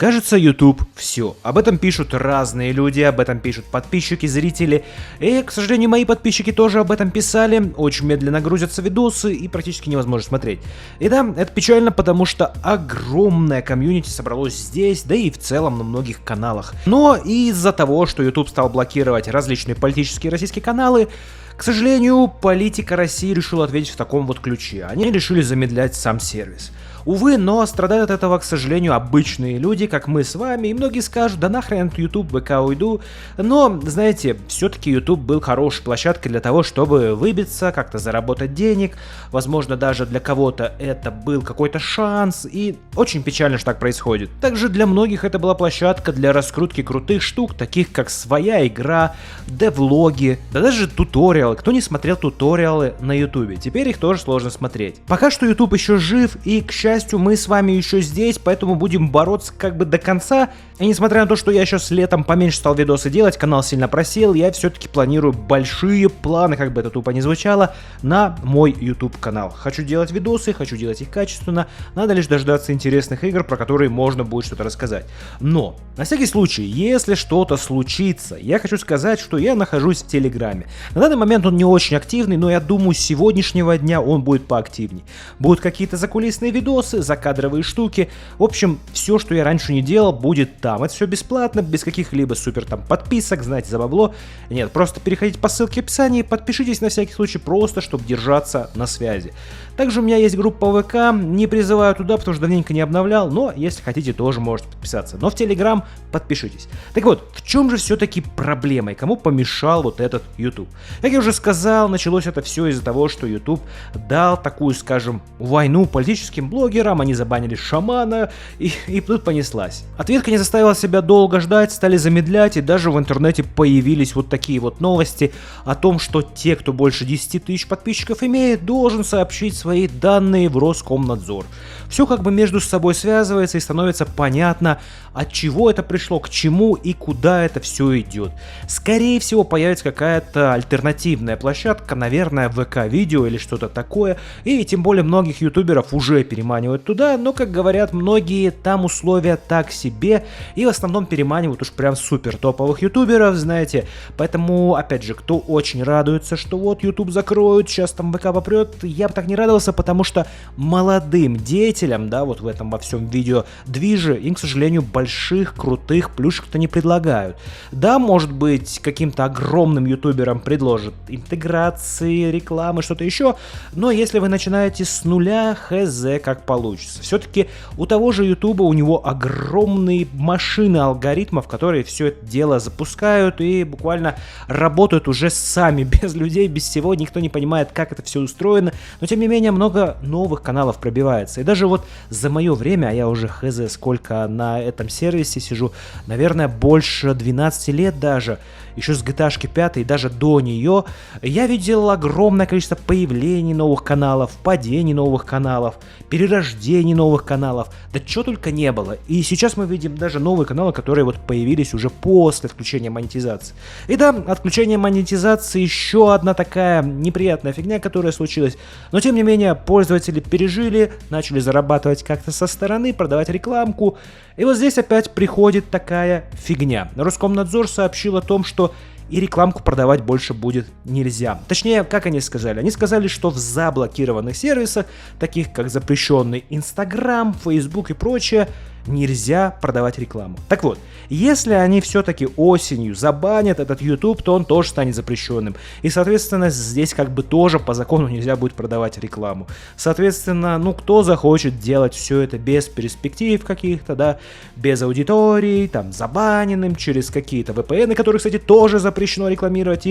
Кажется, YouTube все. Об этом пишут разные люди, об этом пишут подписчики, зрители. И, к сожалению, мои подписчики тоже об этом писали. Очень медленно грузятся видосы и практически невозможно смотреть. И да, это печально, потому что огромное комьюнити собралось здесь, да и в целом на многих каналах. Но из-за того, что YouTube стал блокировать различные политические российские каналы, к сожалению, политика России решила ответить в таком вот ключе. Они решили замедлять сам сервис. Увы, но страдают от этого, к сожалению, обычные люди, как мы с вами, и многие скажут, да нахрен от YouTube, ВК уйду. Но, знаете, все-таки YouTube был хорошей площадкой для того, чтобы выбиться, как-то заработать денег. Возможно, даже для кого-то это был какой-то шанс, и очень печально, что так происходит. Также для многих это была площадка для раскрутки крутых штук, таких как своя игра, девлоги, да даже туториалы. Кто не смотрел туториалы на YouTube, теперь их тоже сложно смотреть. Пока что YouTube еще жив, и, к счастью, мы с вами еще здесь, поэтому будем бороться как бы до конца. И несмотря на то, что я сейчас летом поменьше стал видосы делать, канал сильно просел, я все-таки планирую большие планы, как бы это тупо не звучало, на мой YouTube канал. Хочу делать видосы, хочу делать их качественно, надо лишь дождаться интересных игр, про которые можно будет что-то рассказать. Но, на всякий случай, если что-то случится, я хочу сказать, что я нахожусь в Телеграме. На данный момент он не очень активный, но я думаю, с сегодняшнего дня он будет поактивней. Будут какие-то закулисные видосы, закадровые штуки. В общем, все, что я раньше не делал, будет там. Это все бесплатно, без каких-либо супер там подписок, знаете, за бабло. Нет, просто переходите по ссылке в описании, подпишитесь на всякий случай, просто чтобы держаться на связи. Также у меня есть группа ВК, не призываю туда, потому что давненько не обновлял, но если хотите, тоже можете подписаться. Но в Телеграм подпишитесь. Так вот, в чем же все-таки проблема и кому помешал вот этот YouTube? Как я уже сказал, началось это все из-за того, что YouTube дал такую, скажем, войну политическим блогерам, они забанили шамана, и тут понеслась. Ответка не заставила себя долго ждать, стали замедлять, и даже в интернете появились вот такие вот новости о том, что те, кто больше 10 тысяч подписчиков имеет, должен сообщить свои данные в Роскомнадзор. Все как бы между собой связывается и становится понятно, от чего это пришло, к чему и куда это все идет. Скорее всего, появится какая-то альтернативная площадка, наверное, ВК-видео или что-то такое, и тем более многих ютуберов уже переманивают туда, но, как говорят многие, там условия так себе, и в основном переманивают уж прям супер топовых ютуберов, знаете. Поэтому, опять же, кто очень радуется, что вот YouTube закроют, сейчас там ВК попрет, я бы так не радовался, потому что молодым деятелям, да, вот в этом во всем видео движе, им, к сожалению, больших, крутых плюшек-то не предлагают. Да, может быть, каким-то огромным ютуберам предложат интеграции, рекламы, что-то еще, но если вы начинаете с нуля, хз, как получится. Все-таки у того же ютуба, у него огромные машины алгоритмов, которые все это дело запускают и буквально работают уже сами, без людей, без всего, никто не понимает, как это все устроено, но тем не менее много новых каналов пробивается. И даже вот за мое время, а я уже хз сколько на этом сервисе сижу, наверное, больше 12 лет даже, еще с GTA 5 и даже до нее, я видел огромное количество появлений новых каналов, падений новых каналов, перерождений новых каналов, да что только не было. И сейчас мы видим даже новые каналы, которые вот появились уже после отключения монетизации. И да, отключение монетизации еще одна такая неприятная фигня, которая случилась, но тем не менее пользователи пережили, начали зарабатывать как-то со стороны, продавать рекламку, и вот здесь опять приходит такая фигня. Роскомнадзор сообщил о том, что и рекламку продавать больше будет нельзя. Точнее, как они сказали? Они сказали, что в заблокированных сервисах, таких как запрещенный Instagram, Facebook и прочее, нельзя продавать рекламу. Так вот, если они все-таки осенью забанят этот YouTube, то он тоже станет запрещенным. И, соответственно, здесь как бы тоже по закону нельзя будет продавать рекламу. Соответственно, ну кто захочет делать все это без перспектив каких-то, да, без аудитории, там, забаненным, через какие-то VPN, которые, кстати, тоже запрещено рекламировать,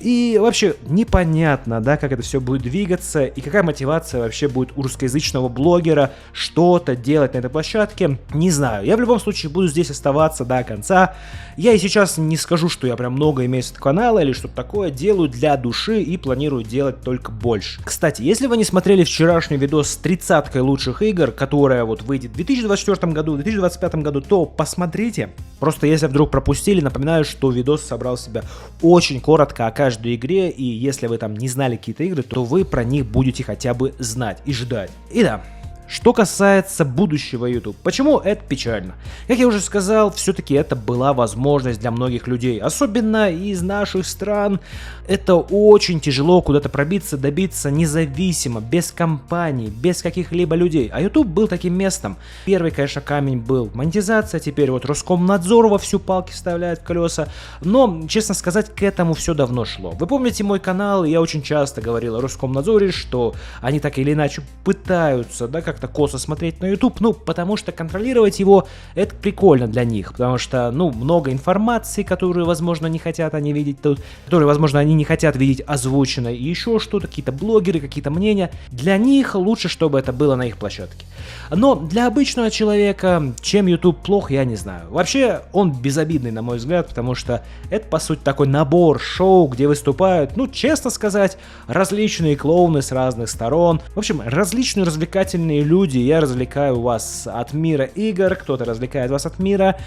и вообще непонятно, да, как это все будет двигаться и какая мотивация вообще будет у русскоязычного блогера что-то делать на этой площадке. Не знаю, я в любом случае буду здесь оставаться до конца. Я и сейчас не скажу, что я прям много имею с этого канала или что-то такое, делаю для души и планирую делать только больше. Кстати, если вы не смотрели вчерашний видос с 30-кой лучших игр, которая вот выйдет в 2024 году, в 2025 году, то посмотрите. Просто если вдруг пропустили, напоминаю, что видос собрал в себя очень коротко о каждой игре, и если вы там не знали какие-то игры, то вы про них будете хотя бы знать и ждать. И да, Что касается будущего YouTube, почему это печально? Как я уже сказал, все-таки это была возможность для многих людей, особенно из наших стран. Это очень тяжело куда-то пробиться, добиться независимо, без компаний, без каких-либо людей. А YouTube был таким местом. Первый, конечно, камень был монетизация, теперь вот Роскомнадзор во всю палки вставляет в колеса. Но, честно сказать, к этому все давно шло. Вы помните мой канал, я очень часто говорил о Роскомнадзоре, что они так или иначе пытаются, да, как-то косо смотреть на YouTube, ну, потому что контролировать его, это прикольно для них, потому что, ну, много информации, которую, возможно, не хотят они видеть тут, которые, возможно, они не хотят видеть озвучено, и еще что-то, какие-то блогеры, какие-то мнения. Для них лучше, чтобы это было на их площадке. Но для обычного человека, чем YouTube плох, я не знаю. Вообще, он безобидный, на мой взгляд, потому что это, по сути, такой набор шоу, где выступают, ну, честно сказать, различные клоуны с разных сторон. В общем, различные развлекательные люди. Я развлекаю вас от мира игр, кто-то развлекает вас от мира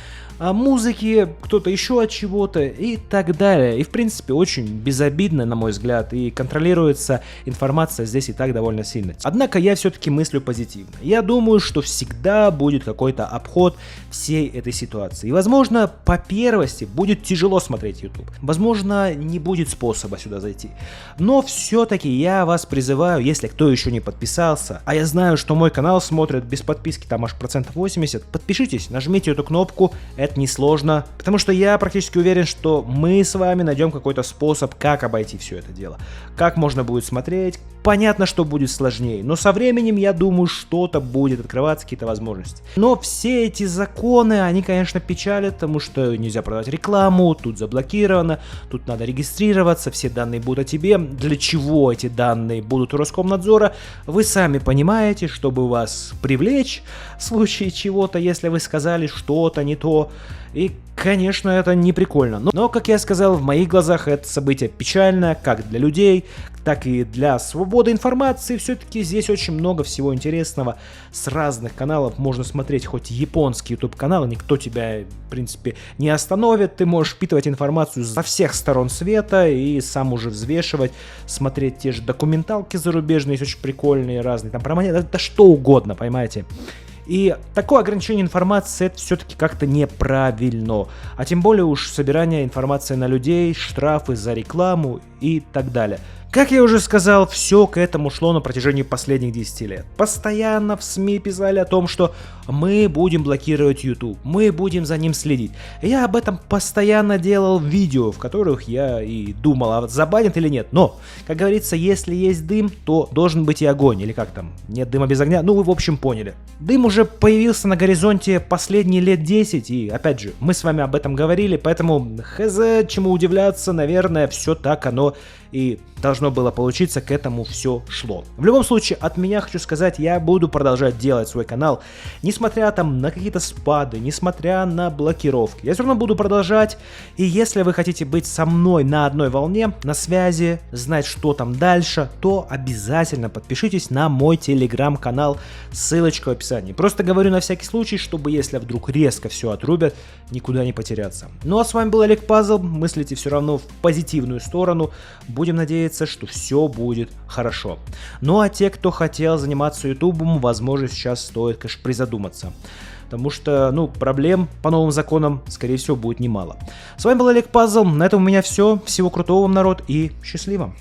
музыки, кто-то еще от чего-то и так далее. И, в принципе, очень безобидно, на мой взгляд, и контролируется информация здесь и так довольно сильно. Однако я все-таки мыслю позитивно. Я думаю, что всегда будет какой-то обход всей этой ситуации. И, возможно, по первости будет тяжело смотреть YouTube. Возможно, не будет способа сюда зайти. Но все-таки я вас призываю, если кто еще не подписался, а я знаю, что мой канал смотрят без подписки там аж 80%, подпишитесь, нажмите эту кнопку, это несложно, потому что я практически уверен, что мы с вами найдем какой-то способ, как обойти все это дело. Как можно будет смотреть, понятно, что будет сложнее, но со временем, я думаю, что-то будет открываться, какие-то возможности. Но все эти законы, они, конечно, печалят, потому что нельзя продавать рекламу, тут заблокировано, тут надо регистрироваться, все данные будут о тебе. Для чего эти данные будут у Роскомнадзора, вы сами понимаете, чтобы вас привлечь в случае чего-то, если вы сказали что-то не то. И, конечно, это не прикольно. Но, как я сказал, в моих глазах это событие печальное, как для людей, так и для свободы информации. Все-таки здесь очень много всего интересного. С разных каналов можно смотреть хоть японский YouTube-канал, никто тебя, в принципе, не остановит. Ты можешь впитывать информацию со всех сторон света и сам уже взвешивать, смотреть те же документалки зарубежные, есть очень прикольные, разные, там про монеты, да что угодно, понимаете. И такое ограничение информации, это все-таки как-то неправильно. А тем более уж собирание информации на людей, штрафы за рекламу и так далее. Как я уже сказал, все к этому шло на протяжении последних 10 лет. Постоянно в СМИ писали о том, что мы будем блокировать YouTube, мы будем за ним следить. Я об этом постоянно делал видео, в которых я и думал, а забанят или нет. Но, как говорится, если есть дым, то должен быть и огонь. Или как там, нет дыма без огня, ну вы в общем поняли. Дым уже появился на горизонте последние лет 10, и опять же, мы с вами об этом говорили, поэтому хз, чему удивляться, наверное, все так оно и должно было получиться, к этому все шло. В любом случае, от меня хочу сказать, я буду продолжать делать свой канал, несмотря там на какие-то спады, несмотря на блокировки. Я все равно буду продолжать, и если вы хотите быть со мной на одной волне, на связи, знать, что там дальше, то обязательно подпишитесь на мой телеграм-канал, ссылочка в описании. Просто говорю на всякий случай, чтобы если вдруг резко все отрубят, никуда не потеряться. Ну а с вами был Олег Пазл, мыслите все равно в позитивную сторону, будем надеяться, что все будет хорошо. Ну а те, кто хотел заниматься ютубом, возможно, сейчас стоит, конечно, призадуматься. Потому что, ну, проблем по новым законам, скорее всего, будет немало. С вами был Олег Пазл, на этом у меня все. Всего крутого вам, народ, и счастливо!